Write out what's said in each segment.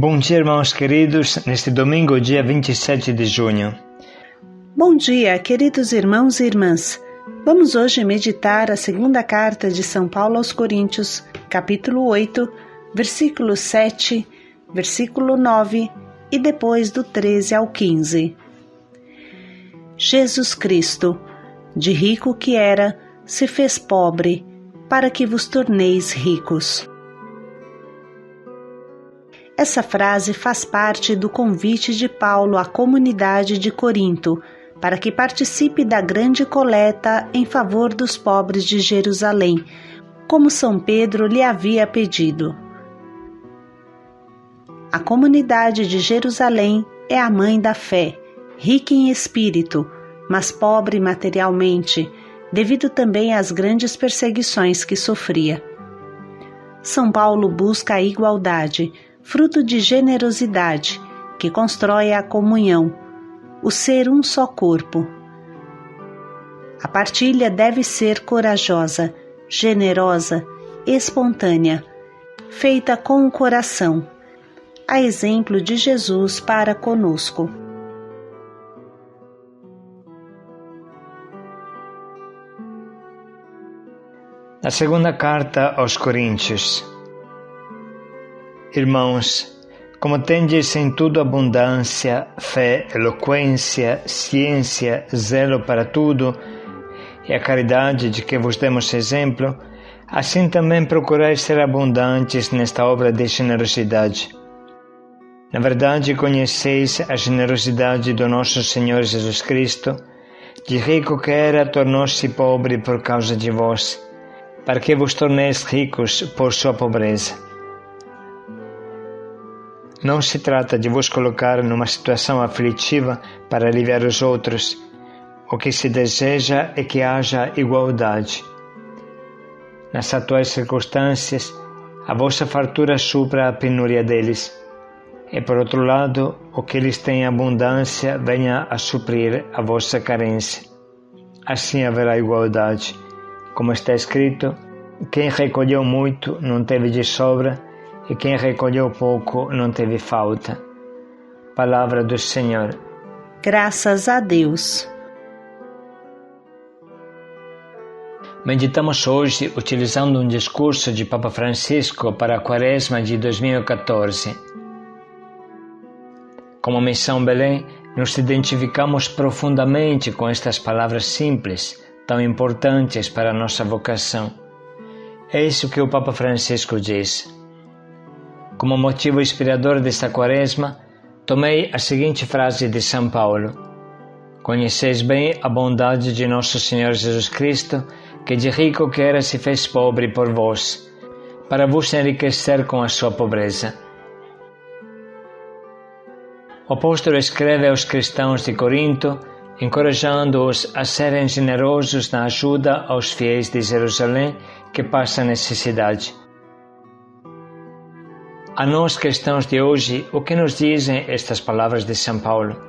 Bom dia, irmãos queridos, neste domingo, dia 27 de junho. Bom dia, queridos irmãos e irmãs. Vamos hoje meditar a segunda carta de São Paulo aos Coríntios, capítulo 8, versículo 7, versículo 9 e depois do 13 ao 15. Jesus Cristo, de rico que era, se fez pobre, para que vos torneis ricos. Essa frase faz parte do convite de Paulo à comunidade de Corinto, para que participe da grande coleta em favor dos pobres de Jerusalém, como São Pedro lhe havia pedido. A comunidade de Jerusalém é a mãe da fé, rica em espírito, mas pobre materialmente, devido também às grandes perseguições que sofria. São Paulo busca a igualdade, fruto de generosidade, que constrói a comunhão, o ser um só corpo. A partilha deve ser corajosa, generosa, espontânea, feita com o coração, a exemplo de Jesus para conosco. Na segunda carta aos Coríntios. Irmãos, como tendes em tudo abundância, fé, eloquência, ciência, zelo para tudo, e a caridade de que vos demos exemplo, assim também procurais ser abundantes nesta obra de generosidade. Na verdade, conheceis a generosidade do nosso Senhor Jesus Cristo, de rico que era, tornou-se pobre por causa de vós, para que vos torneis ricos por sua pobreza. Não se trata de vos colocar numa situação aflitiva para aliviar os outros. O que se deseja é que haja igualdade. Nas atuais circunstâncias, a vossa fartura supra a penúria deles. E, por outro lado, o que eles têm abundância venha a suprir a vossa carência. Assim haverá igualdade. Como está escrito, quem recolheu muito não teve de sobra, e quem recolheu pouco não teve falta. Palavra do Senhor. Graças a Deus. Meditamos hoje utilizando um discurso de Papa Francisco para a Quaresma de 2014. Como Missão Belém, nos identificamos profundamente com estas palavras simples, tão importantes para a nossa vocação. É isso que o Papa Francisco diz. Como motivo inspirador desta Quaresma, tomei a seguinte frase de São Paulo: Conheceis bem a bondade de nosso Senhor Jesus Cristo, que de rico que era se fez pobre por vós, para vos enriquecer com a sua pobreza. O apóstolo escreve aos cristãos de Corinto, encorajando-os a serem generosos na ajuda aos fiéis de Jerusalém que passam necessidade. A nós cristãos de hoje, o que nos dizem estas palavras de São Paulo?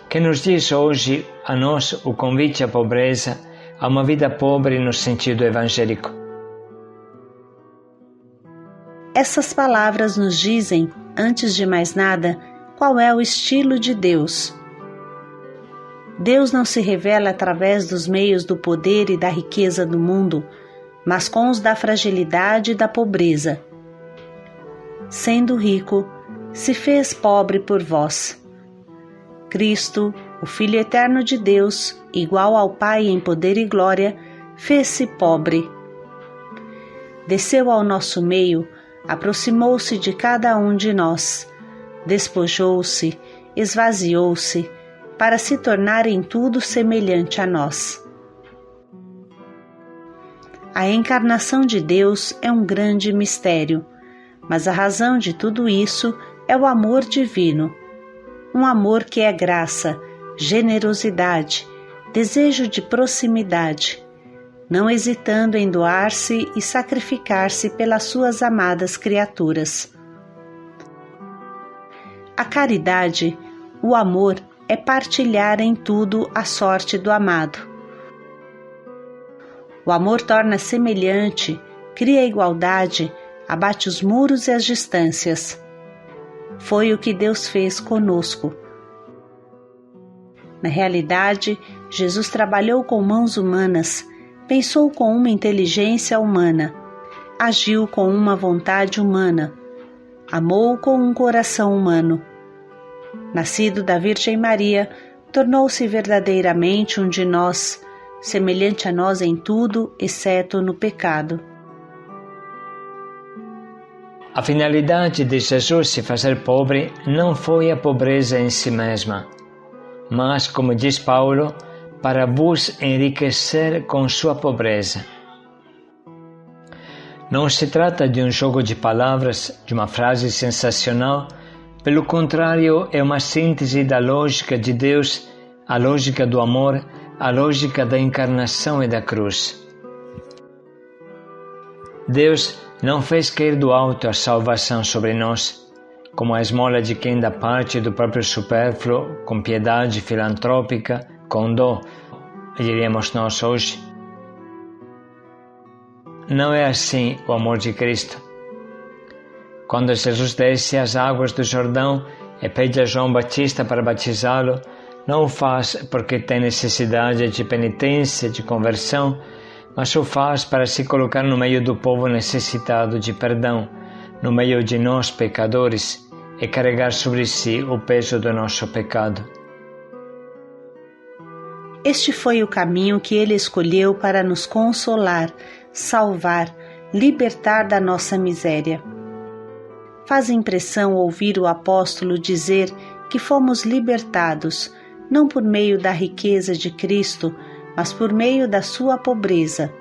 Que nos diz hoje a nós o convite à pobreza, a uma vida pobre no sentido evangélico? Essas palavras nos dizem, antes de mais nada, qual é o estilo de Deus. Deus não se revela através dos meios do poder e da riqueza do mundo, mas com os da fragilidade e da pobreza. Sendo rico, se fez pobre por vós. Cristo, o Filho eterno de Deus, igual ao Pai em poder e glória, fez-se pobre. Desceu ao nosso meio, aproximou-se de cada um de nós, despojou-se, esvaziou-se, para se tornar em tudo semelhante a nós. A encarnação de Deus é um grande mistério, mas a razão de tudo isso é o amor divino, um amor que é graça, generosidade, desejo de proximidade, não hesitando em doar-se e sacrificar-se pelas suas amadas criaturas. A caridade, o amor, é partilhar em tudo a sorte do amado. O amor torna semelhante, cria igualdade, abate os muros e as distâncias. Foi o que Deus fez conosco. Na realidade, Jesus trabalhou com mãos humanas, pensou com uma inteligência humana, agiu com uma vontade humana, amou com um coração humano. Nascido da Virgem Maria, tornou-se verdadeiramente um de nós, semelhante a nós em tudo, exceto no pecado. A finalidade de Jesus se fazer pobre não foi a pobreza em si mesma, mas, como diz Paulo, para vos enriquecer com sua pobreza. Não se trata de um jogo de palavras, de uma frase sensacional, pelo contrário, é uma síntese da lógica de Deus, a lógica do amor, a lógica da encarnação e da cruz. Deus não fez cair do alto a salvação sobre nós, como a esmola de quem dá parte do próprio supérfluo, com piedade filantrópica, com dó, diríamos nós hoje. Não é assim o amor de Cristo. Quando Jesus desce às águas do Jordão e pede a João Batista para batizá-lo, não o faz porque tem necessidade de penitência, de conversão, mas o faz para se colocar no meio do povo necessitado de perdão, no meio de nós pecadores, e carregar sobre si o peso do nosso pecado. Este foi o caminho que ele escolheu para nos consolar, salvar, libertar da nossa miséria. Faz impressão ouvir o apóstolo dizer que fomos libertados, não por meio da riqueza de Cristo, mas por meio da sua pobreza.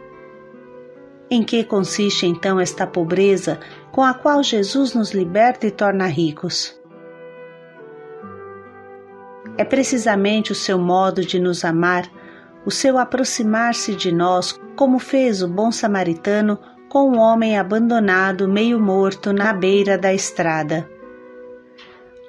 Em que consiste então esta pobreza com a qual Jesus nos liberta e torna ricos? É precisamente o seu modo de nos amar, o seu aproximar-se de nós, como fez o bom samaritano com um homem abandonado, meio morto, na beira da estrada.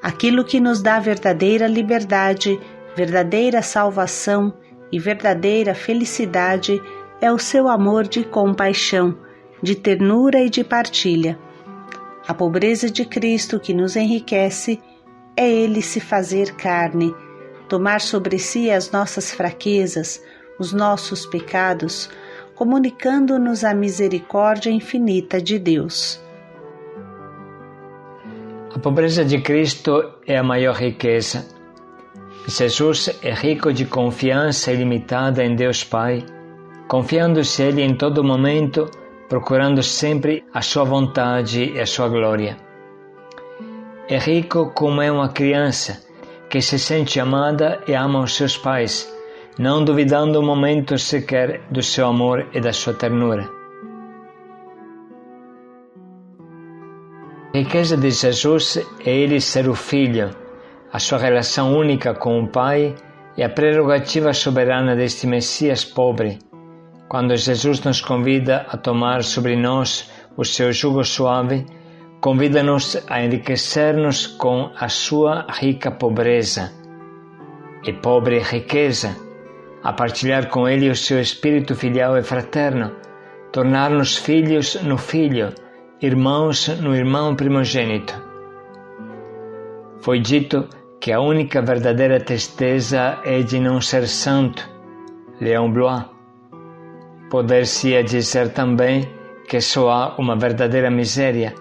Aquilo que nos dá verdadeira liberdade, verdadeira salvação e verdadeira felicidade é o seu amor de compaixão, de ternura e de partilha. A pobreza de Cristo que nos enriquece é Ele se fazer carne, tomar sobre si as nossas fraquezas, os nossos pecados, comunicando-nos a misericórdia infinita de Deus. A pobreza de Cristo é a maior riqueza. Jesus é rico de confiança ilimitada em Deus Pai, confiando-se Ele em todo momento, procurando sempre a sua vontade e a sua glória. É rico como é uma criança, que se sente amada e ama os seus pais, não duvidando um momento sequer do seu amor e da sua ternura. A riqueza de Jesus é Ele ser o Filho, a sua relação única com o Pai e a prerrogativa soberana deste Messias pobre, quando Jesus nos convida a tomar sobre nós o seu jugo suave, convida-nos a enriquecer-nos com a sua rica pobreza e pobre riqueza, a partilhar com Ele o seu espírito filial e fraterno, tornar-nos filhos no Filho, irmãos no irmão primogênito. Foi dito que a única verdadeira tristeza é de não ser santo, Léon Blois. Poder-se-ia dizer também que só há uma verdadeira miséria,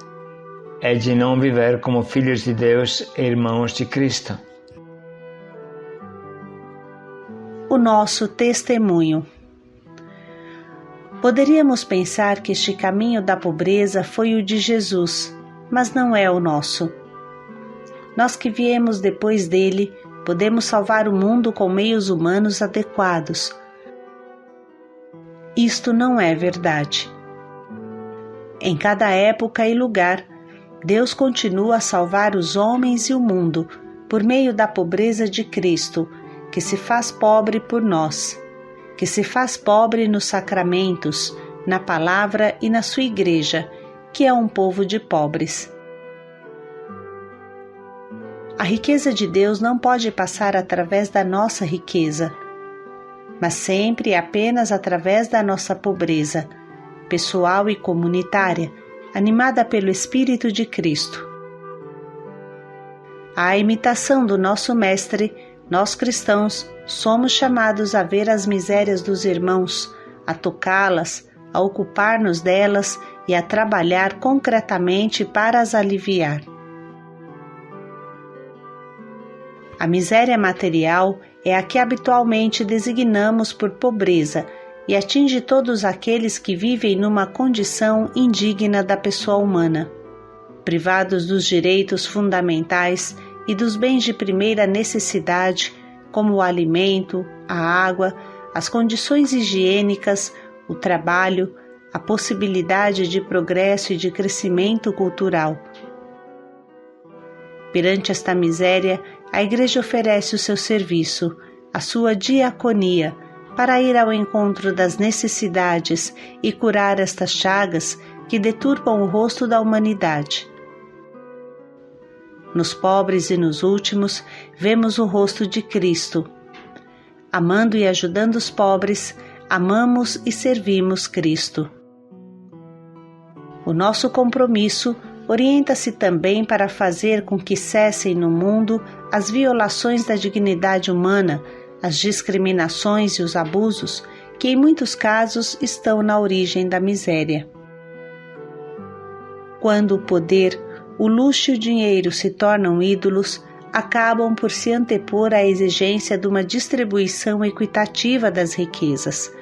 é de não viver como filhos de Deus e irmãos de Cristo. O nosso testemunho. Poderíamos pensar que este caminho da pobreza foi o de Jesus, mas não é o nosso. Nós que viemos depois dele, podemos salvar o mundo com meios humanos adequados. Isto não é verdade. Em cada época e lugar, Deus continua a salvar os homens e o mundo por meio da pobreza de Cristo, que se faz pobre por nós, que se faz pobre nos sacramentos, na palavra e na sua igreja, que é um povo de pobres. A riqueza de Deus não pode passar através da nossa riqueza, mas sempre e apenas através da nossa pobreza, pessoal e comunitária, animada pelo Espírito de Cristo. À imitação do nosso Mestre, nós cristãos somos chamados a ver as misérias dos irmãos, a tocá-las, a ocupar-nos delas e a trabalhar concretamente para as aliviar. A miséria material é a que habitualmente designamos por pobreza e atinge todos aqueles que vivem numa condição indigna da pessoa humana, privados dos direitos fundamentais e dos bens de primeira necessidade, como o alimento, a água, as condições higiênicas, o trabalho, a possibilidade de progresso e de crescimento cultural. Perante esta miséria, a Igreja oferece o seu serviço, a sua diaconia, para ir ao encontro das necessidades e curar estas chagas que deturpam o rosto da humanidade. Nos pobres e nos últimos, vemos o rosto de Cristo. Amando e ajudando os pobres, amamos e servimos Cristo. O nosso compromisso orienta-se também para fazer com que cessem no mundo as violações da dignidade humana, as discriminações e os abusos que em muitos casos estão na origem da miséria. Quando o poder, o luxo e o dinheiro se tornam ídolos, acabam por se antepor à exigência de uma distribuição equitativa das riquezas.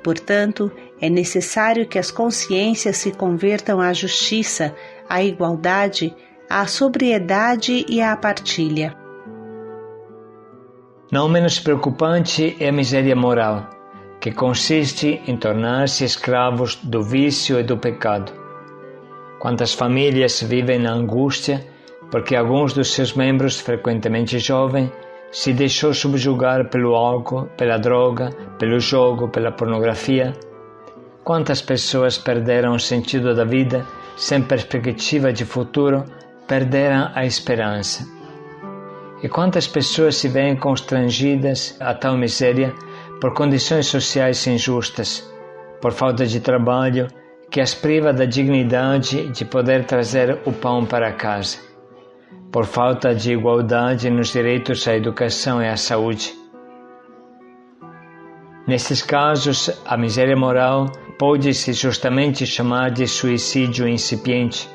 Portanto, é necessário que as consciências se convertam à justiça, à igualdade, à sobriedade e à partilha. Não menos preocupante é a miséria moral, que consiste em tornar-se escravos do vício e do pecado. Quantas famílias vivem na angústia porque alguns dos seus membros, frequentemente jovens, se deixou subjugar pelo álcool, pela droga, pelo jogo, pela pornografia. Quantas pessoas perderam o sentido da vida, sem perspectiva de futuro, perderam a esperança. E quantas pessoas se veem constrangidas a tal miséria por condições sociais injustas, por falta de trabalho, que as priva da dignidade de poder trazer o pão para casa, por falta de igualdade nos direitos à educação e à saúde. Nesses casos, a miséria moral pode-se justamente chamar de suicídio incipiente.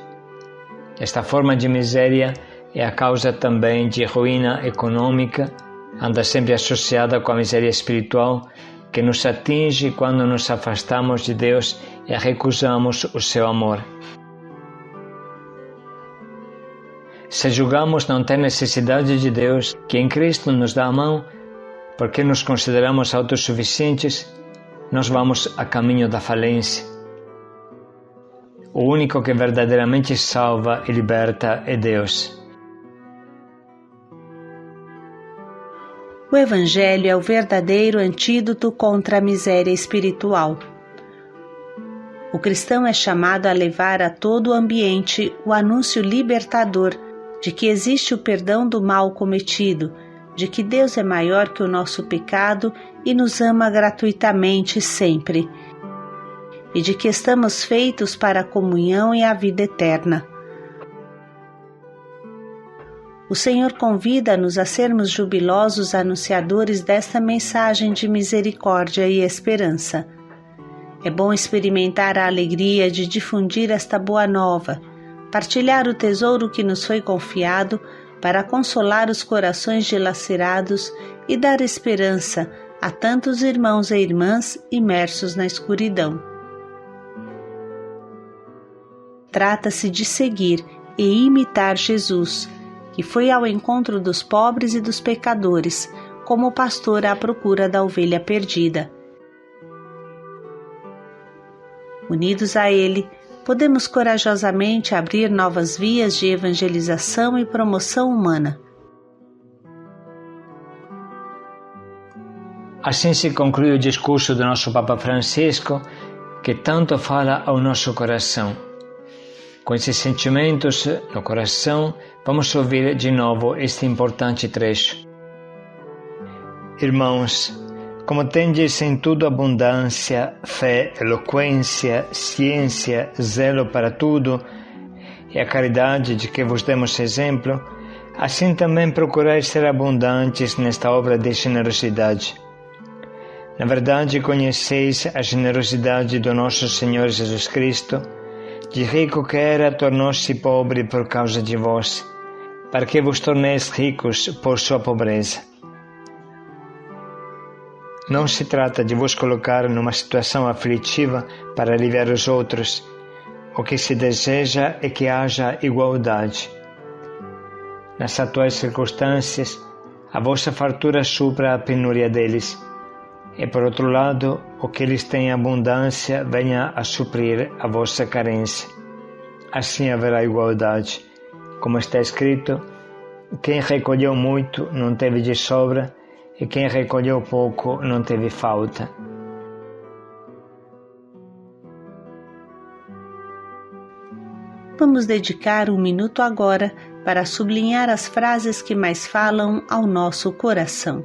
Esta forma de miséria é a causa também de ruína econômica, anda sempre associada com a miséria espiritual, que nos atinge quando nos afastamos de Deus e recusamos o seu amor. Se julgamos não ter necessidade de Deus, que em Cristo nos dá a mão, porque nos consideramos autossuficientes, nós vamos a caminho da falência. O único que verdadeiramente salva e liberta é Deus. O Evangelho é o verdadeiro antídoto contra a miséria espiritual. O cristão é chamado a levar a todo o ambiente o anúncio libertador de que existe o perdão do mal cometido, de que Deus é maior que o nosso pecado e nos ama gratuitamente sempre, e de que estamos feitos para a comunhão e a vida eterna. O Senhor convida-nos a sermos jubilosos anunciadores desta mensagem de misericórdia e esperança. É bom experimentar a alegria de difundir esta boa nova, partilhar o tesouro que nos foi confiado para consolar os corações dilacerados e dar esperança a tantos irmãos e irmãs imersos na escuridão. Trata-se de seguir e imitar Jesus, que foi ao encontro dos pobres e dos pecadores, como pastor à procura da ovelha perdida. Unidos a Ele, podemos corajosamente abrir novas vias de evangelização e promoção humana. Assim se conclui o discurso do nosso Papa Francisco, que tanto fala ao nosso coração. Com esses sentimentos no coração, vamos ouvir de novo este importante trecho. Irmãos, como tendes em tudo abundância, fé, eloquência, ciência, zelo para tudo, e a caridade de que vos demos exemplo, Assim também procurai ser abundantes nesta obra de generosidade. Na verdade, conheceis a generosidade do nosso Senhor Jesus Cristo, de rico que era, tornou-se pobre por causa de vós, para que vos torneis ricos por sua pobreza. Não se trata de vos colocar numa situação aflitiva para aliviar os outros. O que se deseja é que haja igualdade. Nas atuais circunstâncias, a vossa fartura supra a penúria deles, e por outro lado, o que eles têm abundância venha a suprir a vossa carência. Assim haverá igualdade. Como está escrito, quem recolheu muito não teve de sobra, e quem recolheu pouco não teve falta. Vamos dedicar um minuto agora para sublinhar as frases que mais falam ao nosso coração.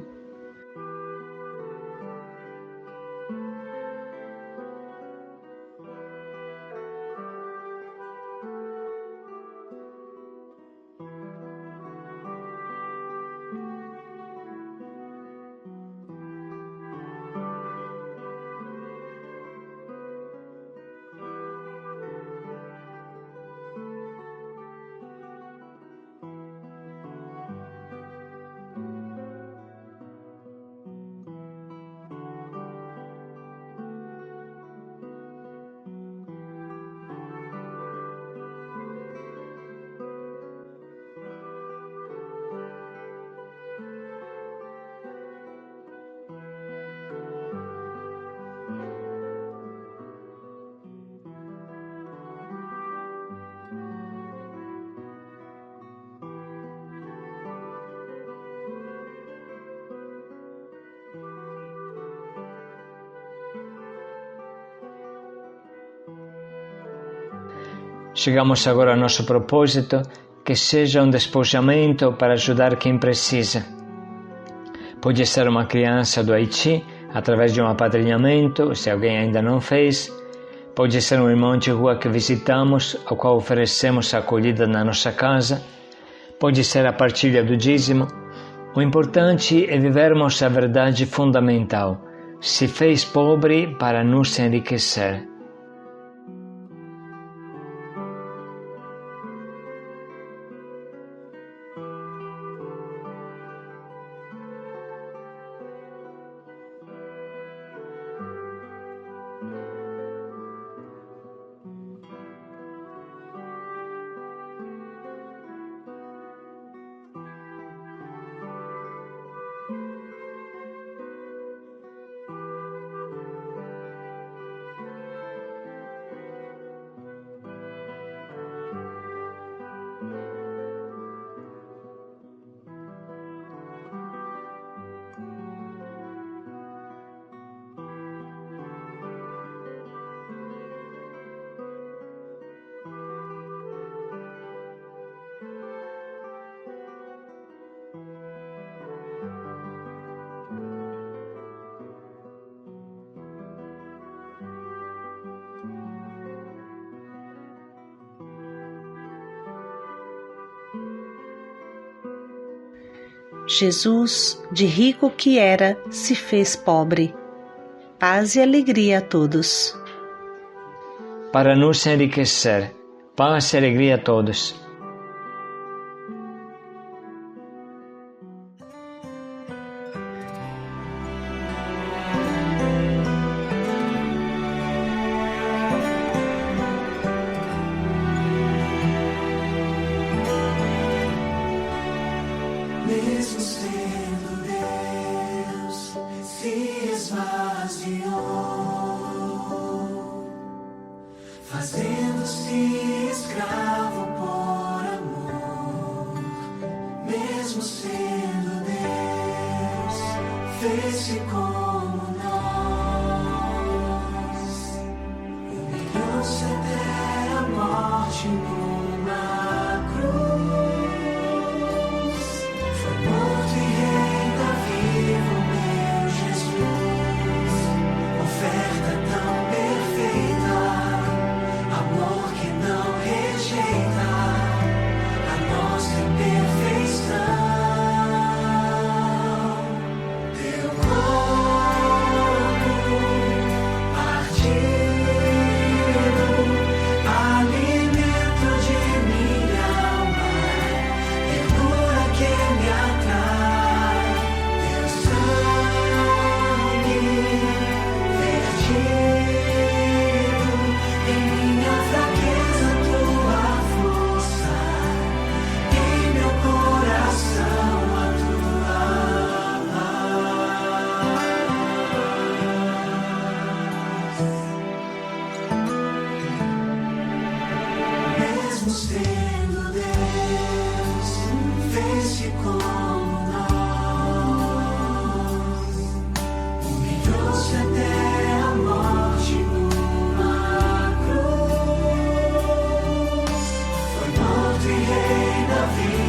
Chegamos agora ao nosso propósito, que seja um despojamento para ajudar quem precisa. Pode ser uma criança do Haiti, através de um apadrinhamento, se alguém ainda não fez. Pode ser um irmão de rua que visitamos, ao qual oferecemos a acolhida na nossa casa. Pode ser a partilha do dízimo. O importante é vivermos a verdade fundamental. Se fez pobre para nos enriquecer. Jesus, de rico que era, se fez pobre. Paz e alegria a todos. Para nos enriquecer, paz e alegria a todos. Mesmo sendo Deus, se esvaziou, fazendo-se escravo por amor. Mesmo sendo Deus, fez-se como nós, humilhou-se até a morte numa cruz. Morto e ainda vivo, meu Jesus, oferta tão perfeita, amor que não rejeita a nossa imperfeição. e reina, viva